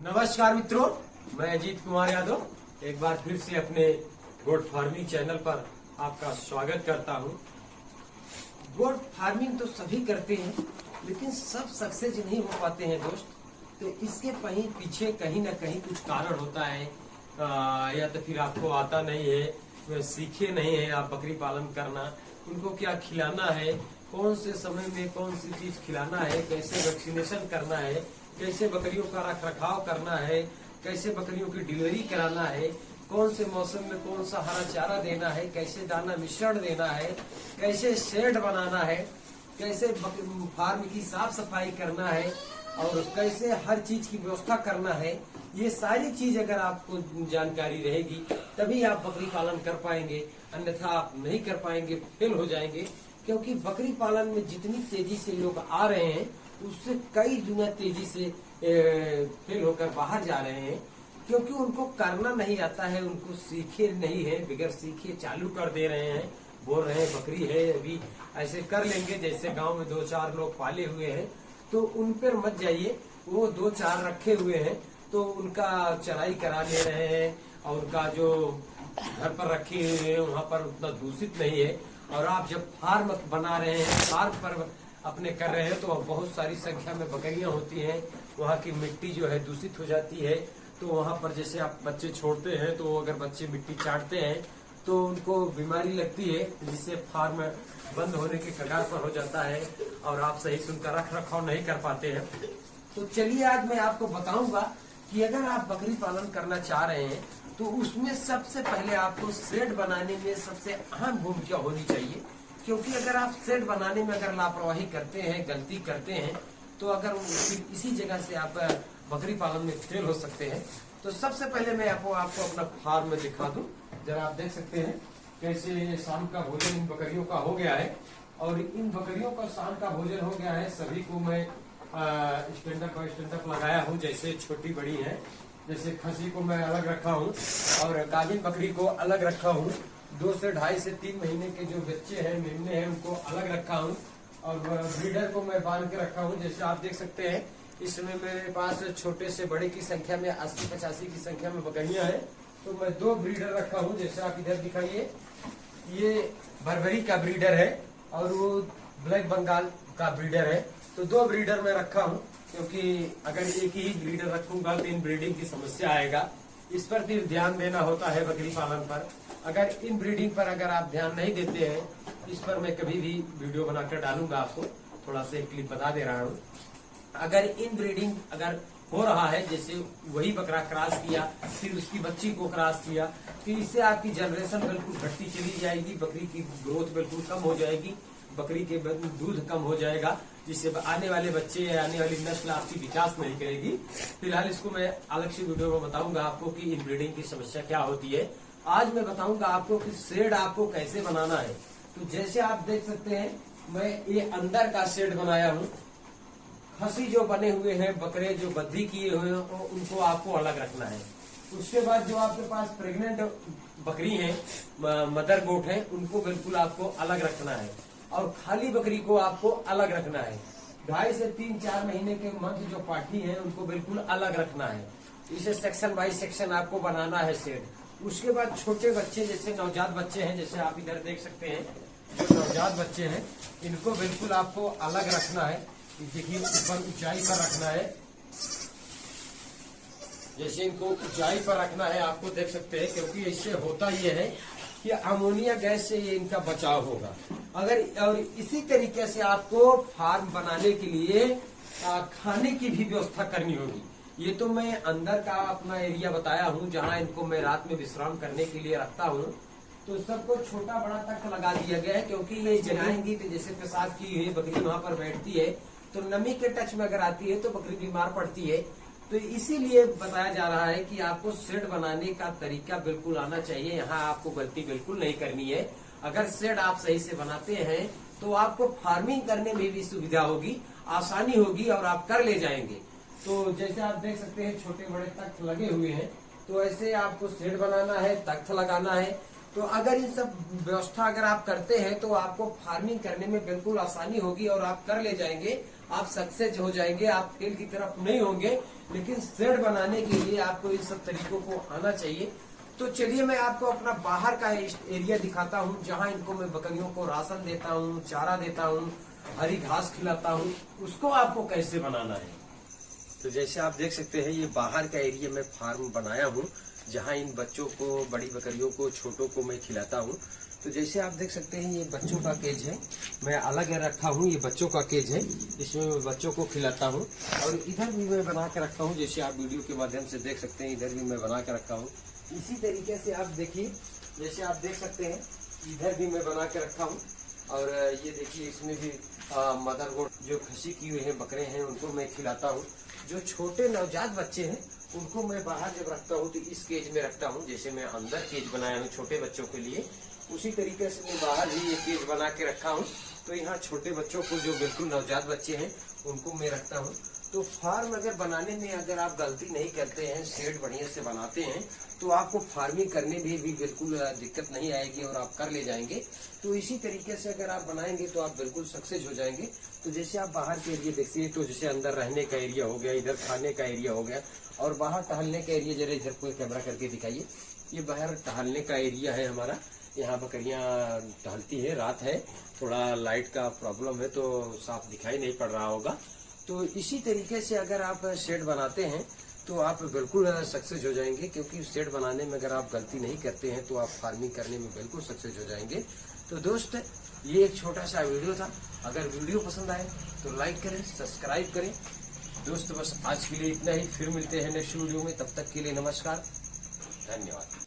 नमस्कार मित्रों, मैं अजीत कुमार यादव एक बार फिर से अपने गोट फार्मिंग चैनल पर आपका स्वागत करता हूं। गोट फार्मिंग तो सभी करते हैं, लेकिन सब सक्सेस नहीं हो पाते हैं दोस्त। तो इसके पीछे कहीं ना कहीं कुछ कारण होता है, या तो फिर आपको आता नहीं है, सीखे नहीं है आप बकरी पालन करना, उनको क्या खिलाना है, कौन से समय में कौन सी चीज खिलाना है, कैसे वैक्सीनेशन करना है, कैसे बकरियों का रख रखाव करना है, कैसे बकरियों की डिलीवरी कराना है, कौन से मौसम में कौन सा हरा चारा देना है, कैसे दाना मिश्रण देना है, कैसे शेड बनाना है, कैसे फार्म की साफ सफाई करना है और कैसे हर चीज की व्यवस्था करना है। ये सारी चीज अगर आपको जानकारी रहेगी तभी आप बकरी पालन कर पाएंगे, अन्यथा आप नहीं कर पाएंगे, फेल हो जाएंगे। क्योंकि बकरी पालन में जितनी तेजी से लोग आ रहे हैं उससे कई गुना तेजी से फेल होकर बाहर जा रहे हैं, क्योंकि उनको करना नहीं आता है, उनको सीखे नहीं है, बगैर सीखे चालू कर दे रहे हैं, बोल रहे हैं बकरी है अभी ऐसे कर लेंगे। जैसे गांव में 2-4 लोग पाले हुए हैं तो उन पर मत जाइए, वो 2-4 रखे हुए हैं तो उनका चराई करा ले रहे हैं और उनका जो घर पर रखे हुए हैं वहाँ पर उतना दूषित नहीं है। और आप जब फार्म बना रहे हैं, फार्म पर अपने कर रहे हैं तो बहुत सारी संख्या में बकरियां होती हैं, वहाँ की मिट्टी जो है दूषित हो जाती है। तो वहाँ पर जैसे आप बच्चे छोड़ते हैं तो अगर बच्चे मिट्टी चाटते हैं तो उनको बीमारी लगती है, जिससे फार्म बंद होने के कगार पर हो जाता है और आप सही से उनका रख रखाव नहीं कर पाते हैं। तो चलिए आज मैं आपको बताऊंगा कि अगर आप बकरी पालन करना चाह रहे हैं तो उसमें सबसे पहले आपको शेड बनाने में सबसे अहम भूमिका होनी चाहिए। क्योंकि अगर आप शेड बनाने में अगर लापरवाही करते हैं, गलती करते हैं, तो अगर इसी जगह से आप बकरी पालन में फेल हो सकते हैं। तो सबसे पहले मैं आपको अपना फार्म में दिखा दूं। जरा आप देख सकते हैं कैसे शाम का भोजन इन बकरियों का हो गया है और इन बकरियों का शाम का भोजन हो गया है। सभी को मैं स्टैंडअप लगाया हूँ, जैसे छोटी बड़ी है। जैसे खसी को मैं अलग रखा हूँ और गाभिन बकरी को अलग रखा हूँ। 2 से 2.5 से 3 महीने के जो बच्चे हैं, मेमने हैं, उनको अलग रखा हूँ और ब्रीडर को मैं बांध के रखा हूँ। जैसे आप देख सकते हैं इसमें मेरे पास छोटे से बड़े की संख्या में 80-85 की संख्या में बकरियां हैं। तो मैं 2 ब्रीडर रखा हूँ। जैसे आप इधर दिखाइए, ये बर्बरी का ब्रीडर है और वो ब्लैक बंगाल का ब्रीडर है। तो 2 ब्रीडर मैं रखा हूँ, क्योंकि अगर एक ही ब्रीडर रखूंगा तो इन ब्रीडिंग की समस्या आएगा। इस पर फिर ध्यान देना होता है बकरी पालन पर। अगर इन ब्रीडिंग पर अगर आप ध्यान नहीं देते हैं, इस पर मैं कभी भी वीडियो बनाकर डालूंगा, आपको थोड़ा सा एक क्लिप बता दे रहा हूँ। अगर इन ब्रीडिंग अगर हो रहा है, जैसे वही बकरा क्रॉस किया फिर उसकी बच्ची को क्रॉस किया, तो इससे आपकी जनरेशन बिल्कुल घटती चली जाएगी, बकरी की ग्रोथ बिल्कुल कम हो जाएगी, बकरी के दूध कम हो जाएगा, जिससे आने वाले बच्चे या आने वाली नस्ल आपकी विकास नहीं करेगी। फिलहाल इसको मैं अलग से वीडियो में बताऊंगा आपको कि इन ब्रीडिंग की समस्या क्या होती है। आज मैं बताऊंगा आपको कि शेड आपको कैसे बनाना है। तो जैसे आप देख सकते हैं मैं ये अंदर का शेड बनाया हूँ। खसी जो बने हुए हैं, बकरे जो बद्धी किए हुए हैं, उनको आपको अलग रखना है। उसके बाद जो आपके पास प्रेग्नेंट बकरी है, मदर गोट है, उनको बिल्कुल आपको अलग रखना है और खाली बकरी को आपको अलग रखना है। 2.5 से 3-4 महीने के मध्य जो पाठी है उनको बिल्कुल अलग रखना है। इसे सेक्शन बाय सेक्शन आपको बनाना है शेड। उसके बाद छोटे बच्चे, जैसे नवजात बच्चे हैं, जैसे आप इधर देख सकते हैं, जो नवजात बच्चे हैं इनको बिल्कुल आपको अलग रखना है। देखिए ऊपर ऊंचाई पर रखना है, जैसे इनको ऊंचाई पर रखना है, आपको देख सकते हैं। क्योंकि इससे होता यह है कि अमोनिया गैस से ये इनका बचाव होगा। अगर और इसी तरीके से आपको फार्म बनाने के लिए खाने की भी व्यवस्था करनी होगी। ये तो मैं अंदर का अपना एरिया बताया हूँ, जहाँ इनको मैं रात में विश्राम करने के लिए रखता हूँ। तो सबको छोटा बड़ा तक लगा दिया गया है, क्योंकि ये जलाएंगी तो जैसे पेशाब की हुई बकरी वहां पर बैठती है तो नमी के टच में अगर आती है तो बकरी बीमार पड़ती है। तो इसीलिए बताया जा रहा है कि आपको शेड बनाने का तरीका बिल्कुल आना चाहिए। यहाँ आपको गलती बिल्कुल नहीं करनी है। अगर शेड आप सही से बनाते हैं तो आपको फार्मिंग करने में भी सुविधा होगी, आसानी होगी और आप कर ले जाएंगे। तो जैसे आप देख सकते हैं छोटे बड़े तख्त लगे हुए हैं, तो ऐसे आपको शेड बनाना है, तख्त लगाना है। तो अगर इन सब व्यवस्था अगर आप करते हैं तो आपको फार्मिंग करने में बिल्कुल आसानी होगी और आप कर ले जाएंगे। आप सक्सेस हो जाएंगे, आप फेल की तरफ नहीं होंगे। लेकिन शेड बनाने के लिए आपको इन सब तरीकों को आना चाहिए। तो चलिए मैं आपको अपना बाहर का एरिया दिखाता हूँ, जहाँ इनको मैं बकरियों को राशन देता हूँ, चारा देता हूँ, हरी घास खिलाता हूँ, उसको आपको कैसे बनाना है। तो जैसे आप देख सकते हैं, ये बाहर का एरिया में फार्म बनाया हूँ, जहाँ इन बच्चों को, बड़ी बकरियों को, छोटों को मैं खिलाता हूँ। तो जैसे आप देख सकते हैं, ये बच्चों का केज है, मैं अलग रखा हूँ। ये बच्चों का केज है, इसमें मैं बच्चों को खिलाता हूँ। और इधर भी मैं बना के रखा हूँ, जैसे आप वीडियो के माध्यम से देख सकते हैं, इधर भी मैं बना के रखा हूँ। इसी तरीके से आप देखिए, जैसे आप देख सकते हैं, इधर भी मैं बना के रखा हूँ। और ये देखिए, इसमें भी मदर गोट जो खसी की हुई है बकरे हैं, उनको मैं खिलाता हूँ। जो छोटे नवजात बच्चे हैं, उनको मैं बाहर जब रखता हूँ तो इस केज में रखता हूँ। जैसे मैं अंदर केज बनाया हूँ छोटे बच्चों के लिए, उसी तरीके से मैं बाहर भी ये केज बना के रखा हूँ। तो यहाँ छोटे बच्चों को, जो बिल्कुल नवजात बच्चे हैं, उनको मैं रखता हूँ। तो फार्म अगर बनाने में अगर आप गलती नहीं करते हैं, शेड बढ़िया से बनाते हैं, तो आपको फार्मिंग करने में भी बिल्कुल दिक्कत नहीं आएगी और आप कर ले जाएंगे। तो इसी तरीके से अगर आप बनाएंगे तो आप बिल्कुल सक्सेस हो जाएंगे। तो जैसे आप बाहर के एरिया देखिए, तो जैसे अंदर रहने का एरिया हो गया, इधर खाने का एरिया हो गया, और बाहर टहलने का एरिया, जरा इधर कोई कैमरा करके दिखाइए। ये बाहर टहलने का एरिया है हमारा। यहाँ बकरियाँ टहलती है, रात है, थोड़ा लाइट का प्रॉब्लम है तो साफ दिखाई नहीं पड़ रहा होगा। तो इसी तरीके से अगर आप शेड बनाते हैं तो आप बिल्कुल सक्सेस हो जाएंगे, क्योंकि शेड बनाने में अगर आप गलती नहीं करते हैं तो आप फार्मिंग करने में बिल्कुल सक्सेस हो जाएंगे। तो दोस्त, ये एक छोटा सा वीडियो था। अगर वीडियो पसंद आए तो लाइक करें, सब्सक्राइब करें। दोस्त, बस आज के लिए इतना ही। फिर मिलते हैं नेक्स्ट वीडियो में, तब तक के लिए नमस्कार, धन्यवाद।